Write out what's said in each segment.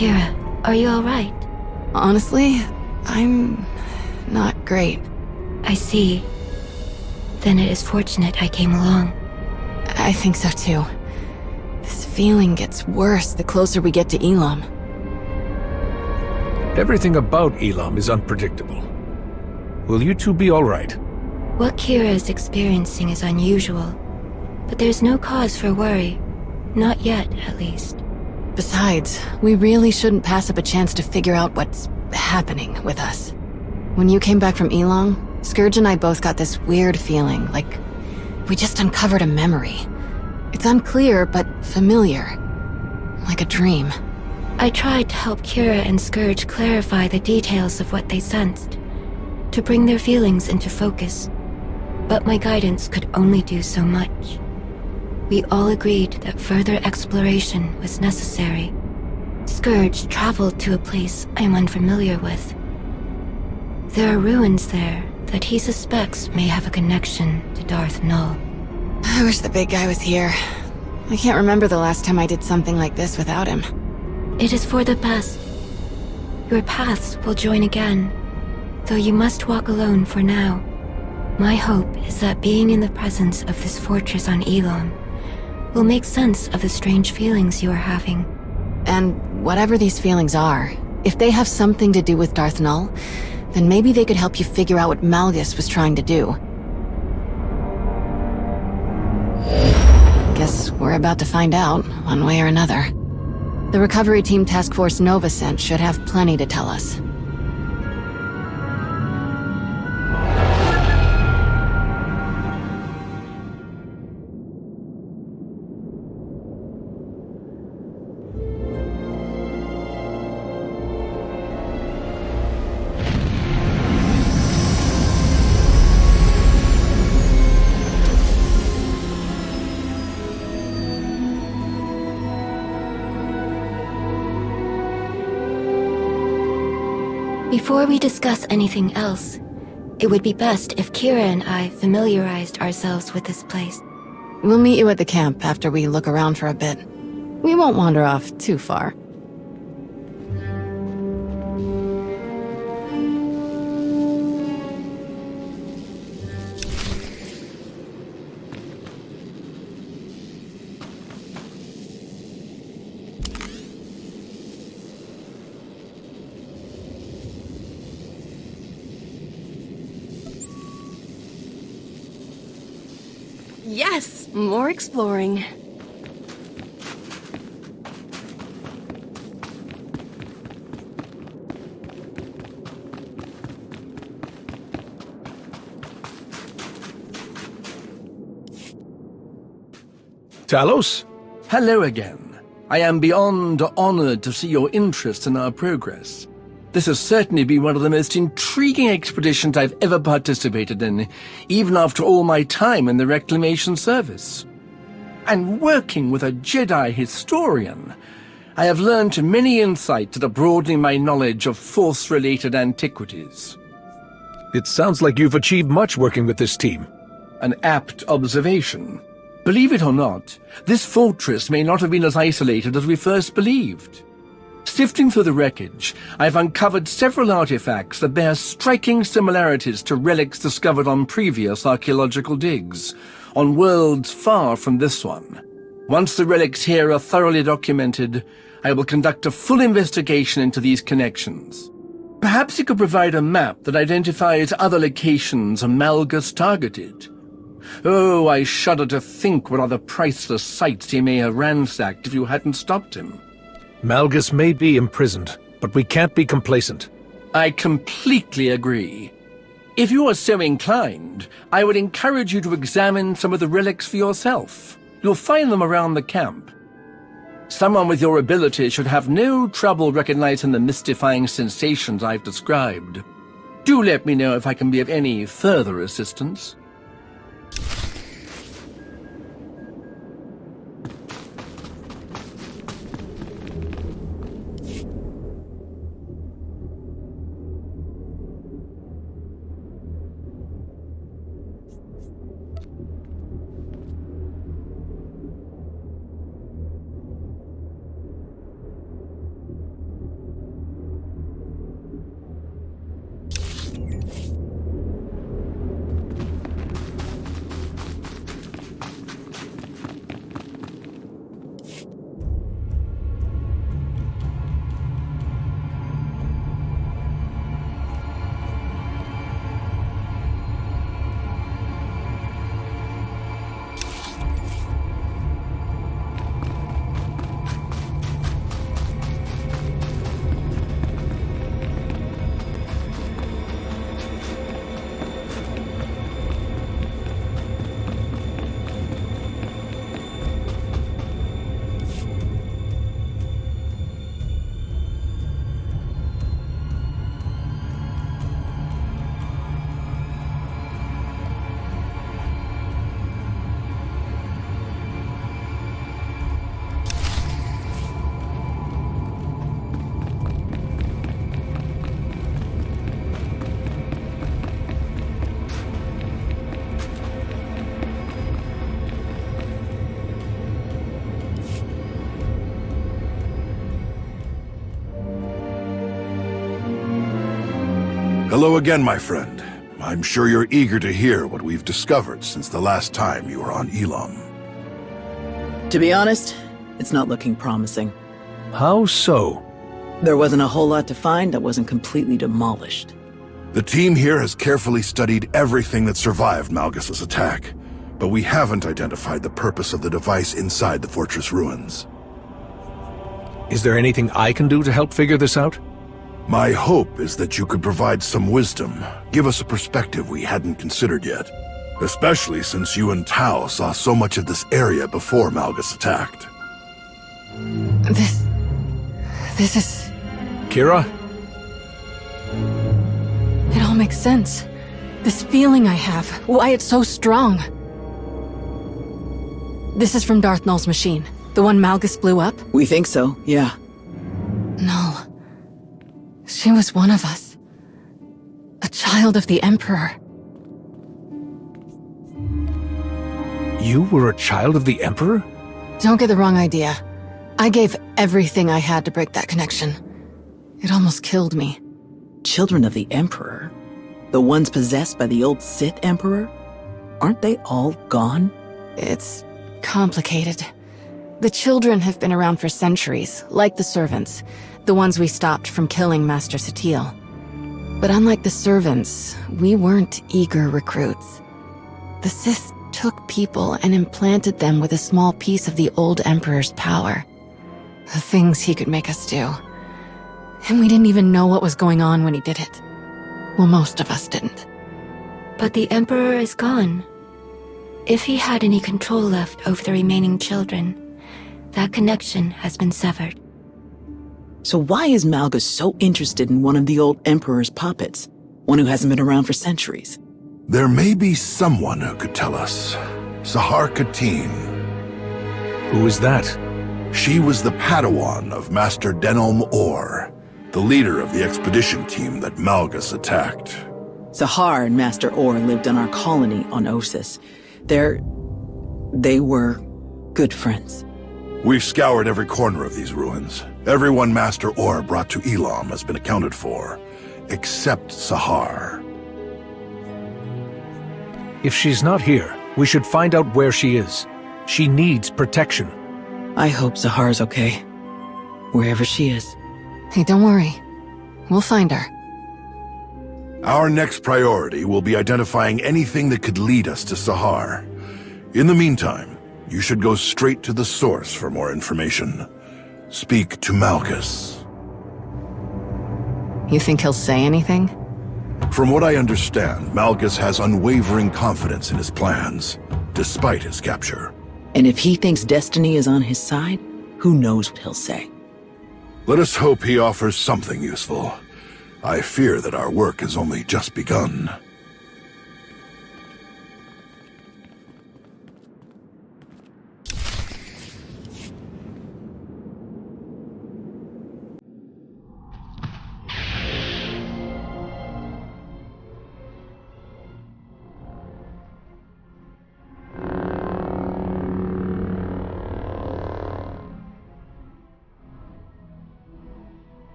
Kira, are you alright? Honestly, I'm not great. I see. Then it is fortunate I came along. I think so too. This feeling gets worse the closer we get to Elam. Everything about Elam is unpredictable. Will you two be alright? What Kira is experiencing is unusual, but there's no cause for worry. Not yet, at least. Besides, we really shouldn't pass up a chance to figure out what's happening with us. When you came back from Elam, Scourge and I both got this weird feeling, like we just uncovered a memory. It's unclear, but familiar. Like a dream. I tried to help Kira and Scourge clarify the details of what they sensed, to bring their feelings into focus. But my guidance could only do so much. We all agreed that further exploration was necessary. Scourge traveled to a place I am unfamiliar with. There are ruins there that he suspects may have a connection to Darth Nul. I wish the big guy was here. I can't remember the last time I did something like this without him. It is for the best. Your paths will join again, though you must walk alone for now. My hope is that being in the presence of this fortress on Elam will make sense of the strange feelings you are having. And whatever these feelings are, if they have something to do with Darth Nul, then maybe they could help you figure out what Malgus was trying to do. Guess we're about to find out, one way or another. The Recovery Team Task Force Nova sent should have plenty to tell us. Before we discuss anything else, it would be best if Kira and I familiarized ourselves with this place. We'll meet you at the camp after we look around for a bit. We won't wander off too far. Yes, more exploring. Talos? Hello again. I am beyond honored to see your interest in our progress. This has certainly been one of the most intriguing expeditions I've ever participated in, even after all my time in the Reclamation Service. And working with a Jedi historian, I have learned many insights that are broadening my knowledge of Force-related antiquities. It sounds like you've achieved much working with this team. An apt observation. Believe it or not, this fortress may not have been as isolated as we first believed. Sifting through the wreckage, I've uncovered several artifacts that bear striking similarities to relics discovered on previous archaeological digs, on worlds far from this one. Once the relics here are thoroughly documented, I will conduct a full investigation into these connections. Perhaps you could provide a map that identifies other locations Malgus targeted. Oh, I shudder to think what other priceless sites he may have ransacked if you hadn't stopped him. Malgus may be imprisoned, but we can't be complacent. I completely agree. If you are so inclined, I would encourage you to examine some of the relics for yourself. You'll find them around the camp. Someone with your ability should have no trouble recognizing the mystifying sensations I've described. Do let me know if I can be of any further assistance. Hello again, my friend. I'm sure you're eager to hear what we've discovered since the last time you were on Elam. To be honest, it's not looking promising. How so? There wasn't a whole lot to find that wasn't completely demolished. The team here has carefully studied everything that survived Malgus's attack, but we haven't identified the purpose of the device inside the fortress ruins. Is there anything I can do to help figure this out? My hope is that you could provide some wisdom, give us a perspective we hadn't considered yet. Especially since you and Tao saw so much of this area before Malgus attacked. This is... Kira? It all makes sense. This feeling I have, why it's so strong. This is from Darth Nul's machine, the one Malgus blew up? We think so, yeah. Nul. She was one of us. A child of the Emperor. You were a child of the Emperor? Don't get the wrong idea. I gave everything I had to break that connection. It almost killed me. Children of the Emperor? The ones possessed by the old Sith Emperor? Aren't they all gone? It's complicated. The children have been around for centuries, like the servants, the ones we stopped from killing Master Satele. But unlike the servants, we weren't eager recruits. The Sith took people and implanted them with a small piece of the old Emperor's power. The things he could make us do. And we didn't even know what was going on when he did it. Well, most of us didn't. But the Emperor is gone. If he had any control left over the remaining children, that connection has been severed. So why is Malgus so interested in one of the old Emperor's puppets? One who hasn't been around for centuries? There may be someone who could tell us. Sahar Katin. Who is that? She was the Padawan of Master Denom Or, the leader of the expedition team that Malgus attacked. Sahar and Master Or lived on our colony on Osis. They were good friends. We've scoured every corner of these ruins. Everyone Master Or brought to Elam has been accounted for, except Sahar. If she's not here, we should find out where she is. She needs protection. I hope Sahar's okay. Wherever she is. Hey, don't worry. We'll find her. Our next priority will be identifying anything that could lead us to Sahar. In the meantime, you should go straight to the source for more information. Speak to Malgus. You think he'll say anything? From what I understand, Malgus has unwavering confidence in his plans, despite his capture. And if he thinks destiny is on his side, who knows what he'll say. Let us hope he offers something useful. I fear that our work has only just begun.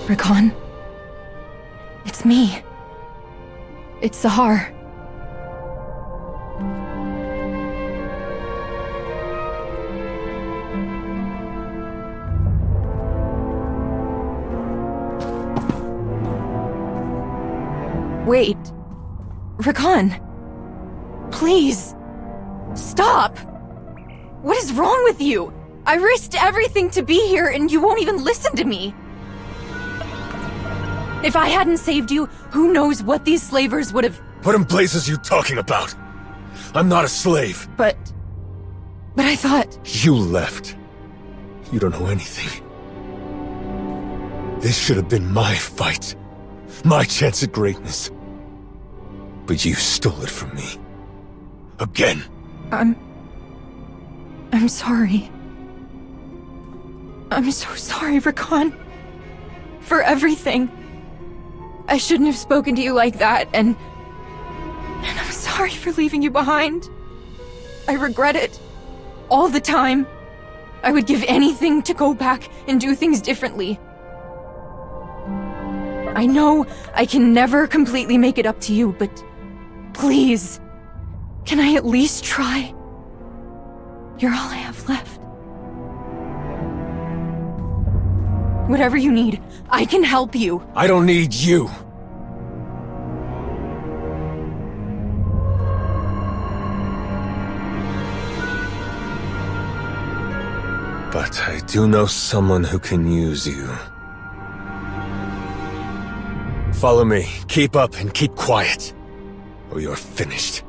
Rakan? It's me. It's Sahar. Wait. Rakan. Please. Stop. What is wrong with you? I risked everything to be here and you won't even listen to me. If I hadn't saved you, who knows what these slavers would have... What in blazes are you talking about? I'm not a slave. But I thought... You left. You don't know anything. This should have been my fight. My chance at greatness. But you stole it from me. Again. I'm sorry. I'm so sorry, Rakan. For everything. I shouldn't have spoken to you like that, and I'm sorry for leaving you behind. I regret it. All the time. I would give anything to go back and do things differently. I know I can never completely make it up to you, but please, can I at least try? You're all I have left. Whatever you need, I can help you. I don't need you. But I do know someone who can use you. Follow me. Keep up and keep quiet, or you're finished.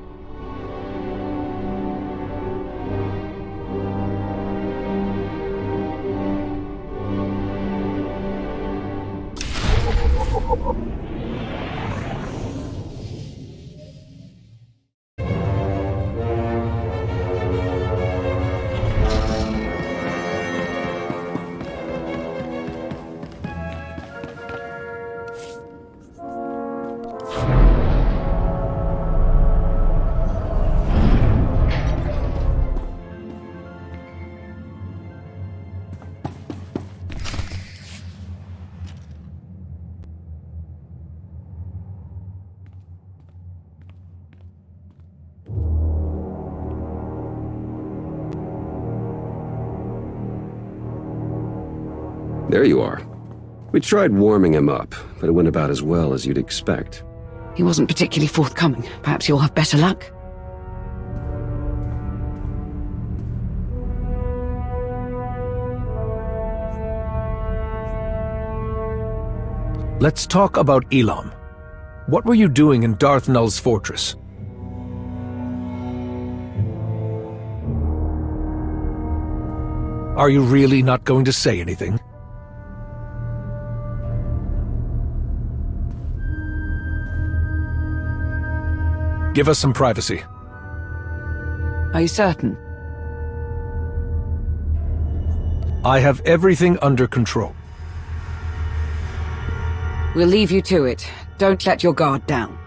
There you are. We tried warming him up, but it went about as well as you'd expect. He wasn't particularly forthcoming. Perhaps you'll have better luck. Let's talk about Elam. What were you doing in Darth Nul's fortress? Are you really not going to say anything? Give us some privacy. Are you certain? I have everything under control. We'll leave you to it. Don't let your guard down.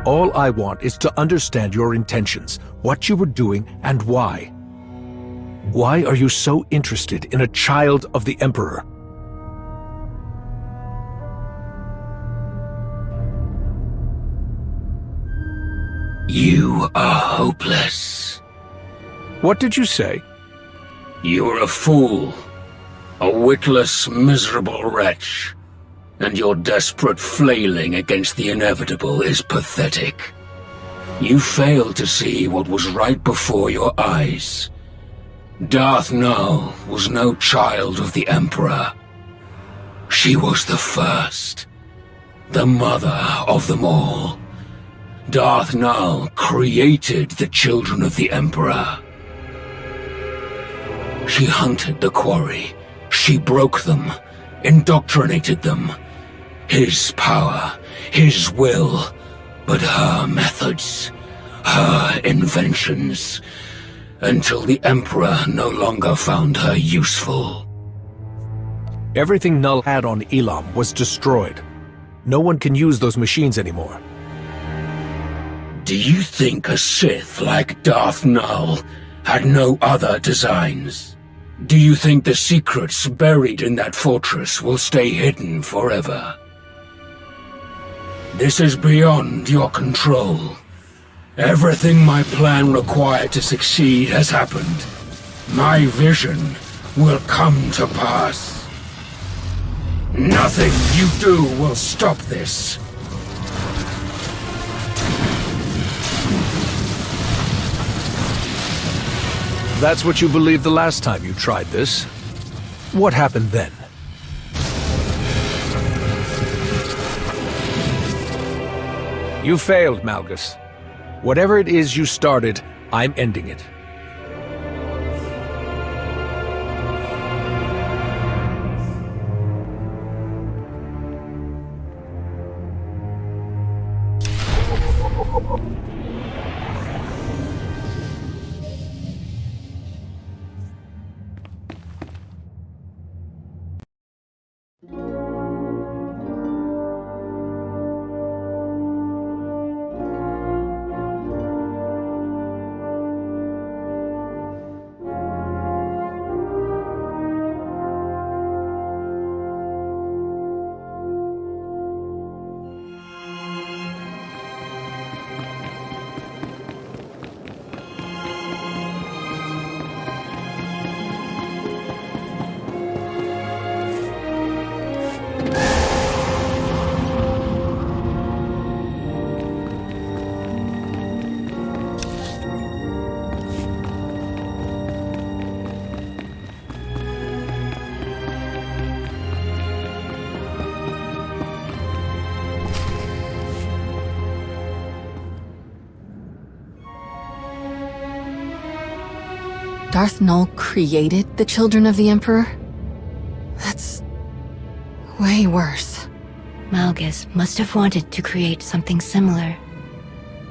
All I want is to understand your intentions, what you were doing, and why. Why are you so interested in a child of the Emperor? You are hopeless. What did you say? You're a fool. A witless, miserable wretch. And your desperate flailing against the inevitable is pathetic. You failed to see what was right before your eyes. Darth Nul was no child of the Emperor. She was the first, the mother of them all. Darth Nul created the children of the Emperor. She hunted the quarry. She broke them, indoctrinated them. His power, his will, but her methods, her inventions, until the Emperor no longer found her useful. Everything Nul had on Elam was destroyed. No one can use those machines anymore. Do you think a Sith like Darth Nul had no other designs? Do you think the secrets buried in that fortress will stay hidden forever? This is beyond your control. Everything my plan required to succeed has happened. My vision will come to pass. Nothing you do will stop this. That's what you believed the last time you tried this. What happened then? You failed, Malgus. Whatever it is you started, I'm ending it. Darth Nul created the children of the Emperor? That's way worse. Malgus must have wanted to create something similar.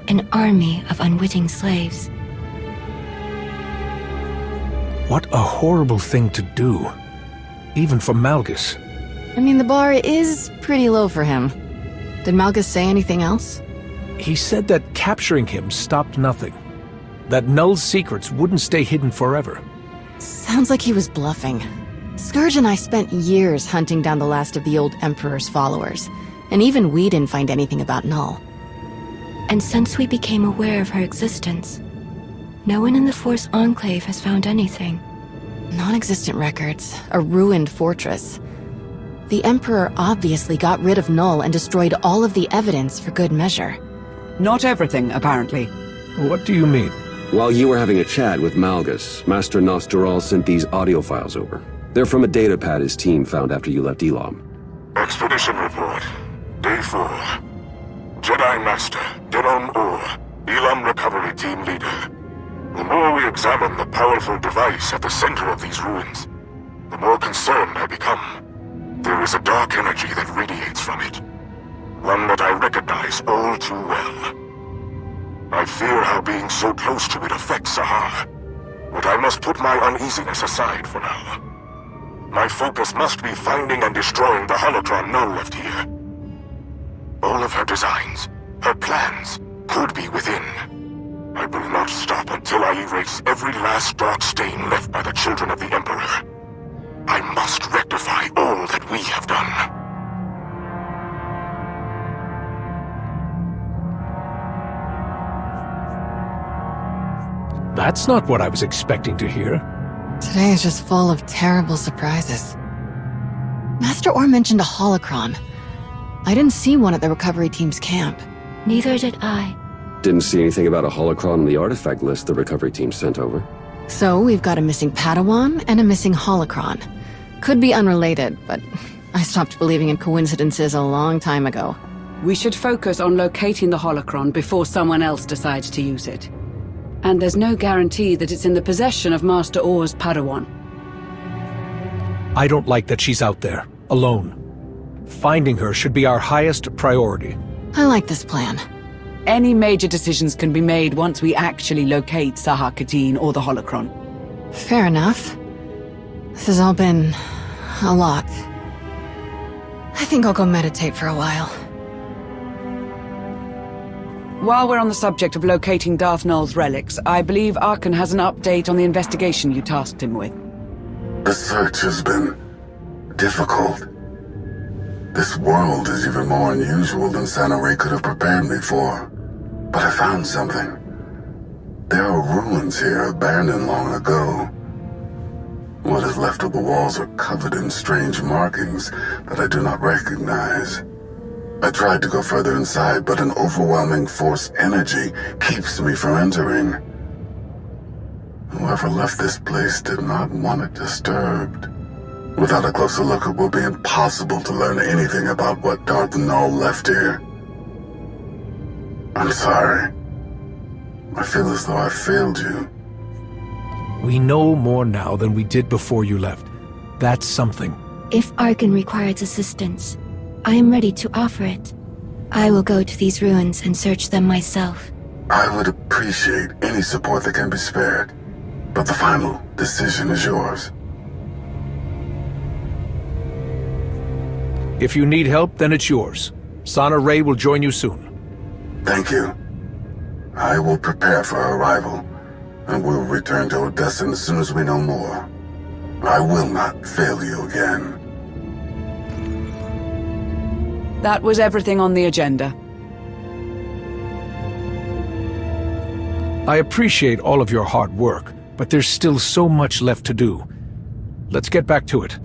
An army of unwitting slaves. What a horrible thing to do. Even for Malgus. I mean, the bar is pretty low for him. Did Malgus say anything else? He said that capturing him stopped nothing. That Nul's secrets wouldn't stay hidden forever. Sounds like he was bluffing. Scourge and I spent years hunting down the last of the old Emperor's followers, and even we didn't find anything about Nul. And since we became aware of her existence, no one in the Force Enclave has found anything. Non-existent records, a ruined fortress. The Emperor obviously got rid of Nul and destroyed all of the evidence for good measure. Not everything, apparently. What do you mean? While you were having a chat with Malgus, Master Nostral sent these audio files over. They're from a datapad his team found after you left Elam. Expedition report. Day 4. Jedi Master, Darth Nul, Elam Recovery Team Leader. The more we examine the powerful device at the center of these ruins, the more concerned I become. There is a dark energy that radiates from it. One that I recognize all too well. I fear how being so close to it affects Sahar, but I must put my uneasiness aside for now. My focus must be finding and destroying the holocron Nul left here. All of her designs, her plans, could be within. I will not stop until I erase every last dark stain left by the children of the Emperor. I must rectify all that we have done. That's not what I was expecting to hear. Today is just full of terrible surprises. Master Orr mentioned a holocron. I didn't see one at the recovery team's camp. Neither did I. Didn't see anything about a holocron on the artifact list the recovery team sent over. So we've got a missing Padawan and a missing holocron. Could be unrelated, but I stopped believing in coincidences a long time ago. We should focus on locating the holocron before someone else decides to use it. And there's no guarantee that it's in the possession of Master Orr's Padawan. I don't like that she's out there, alone. Finding her should be our highest priority. I like this plan. Any major decisions can be made once we actually locate Sahar Katin or the holocron. Fair enough. This has all been a lot. I think I'll go meditate for a while. While we're on the subject of locating Darth Nul's relics, I believe Arkan has an update on the investigation you tasked him with. The search has been difficult. This world is even more unusual than Santa Ray could have prepared me for. But I found something. There are ruins here abandoned long ago. What is left of the walls are covered in strange markings that I do not recognize. I tried to go further inside, but an overwhelming force energy keeps me from entering. Whoever left this place did not want it disturbed. Without a closer look, it will be impossible to learn anything about what Darth Nul left here. I'm sorry. I feel as though I failed you. We know more now than we did before you left. That's something. If Arkin requires assistance, I am ready to offer it. I will go to these ruins and search them myself. I would appreciate any support that can be spared, but the final decision is yours. If you need help, then it's yours. Sana Ray will join you soon. Thank you. I will prepare for her arrival, and we'll return to Odessa as soon as we know more. I will not fail you again. That was everything on the agenda. I appreciate all of your hard work, but there's still so much left to do. Let's get back to it.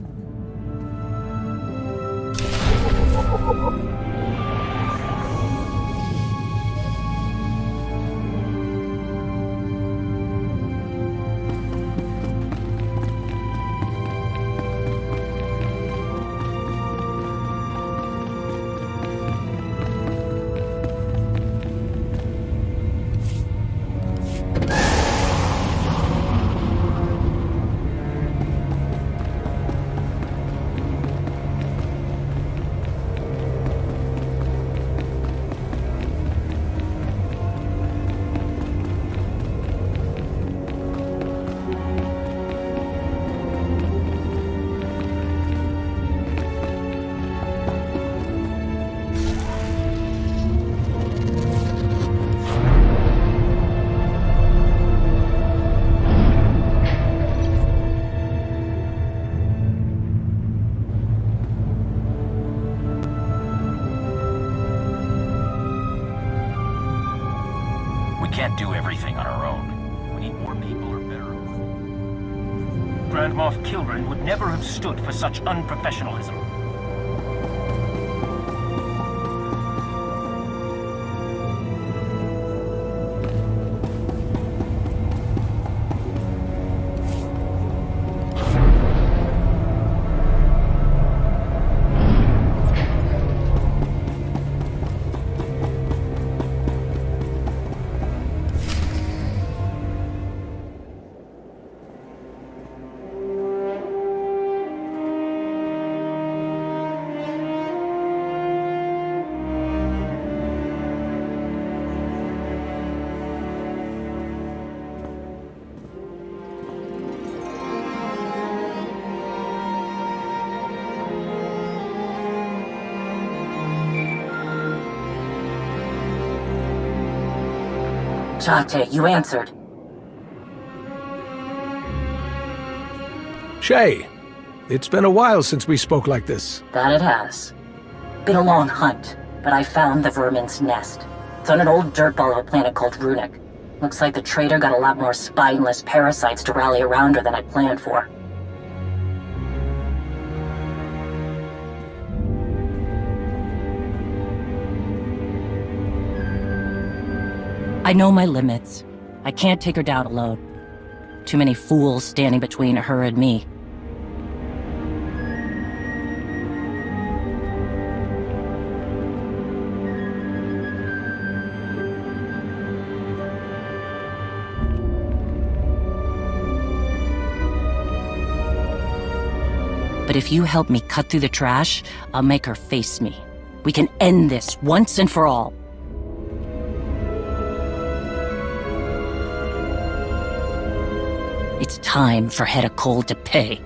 Can't do everything on our own. We need more people or better equipment. Grand Moff Kilran would never have stood for such unprofessionalism. Jate, you answered. Shay, it's been a while since we spoke like this. That it has. Been a long hunt, but I found the vermin's nest. It's on an old dirtball of a planet called Runic. Looks like the traitor got a lot more spineless parasites to rally around her than I planned for. I know my limits. I can't take her down alone. Too many fools standing between her and me. But if you help me cut through the trash, I'll make her face me. We can end this once and for all. It's time for Hedda Cole to pay.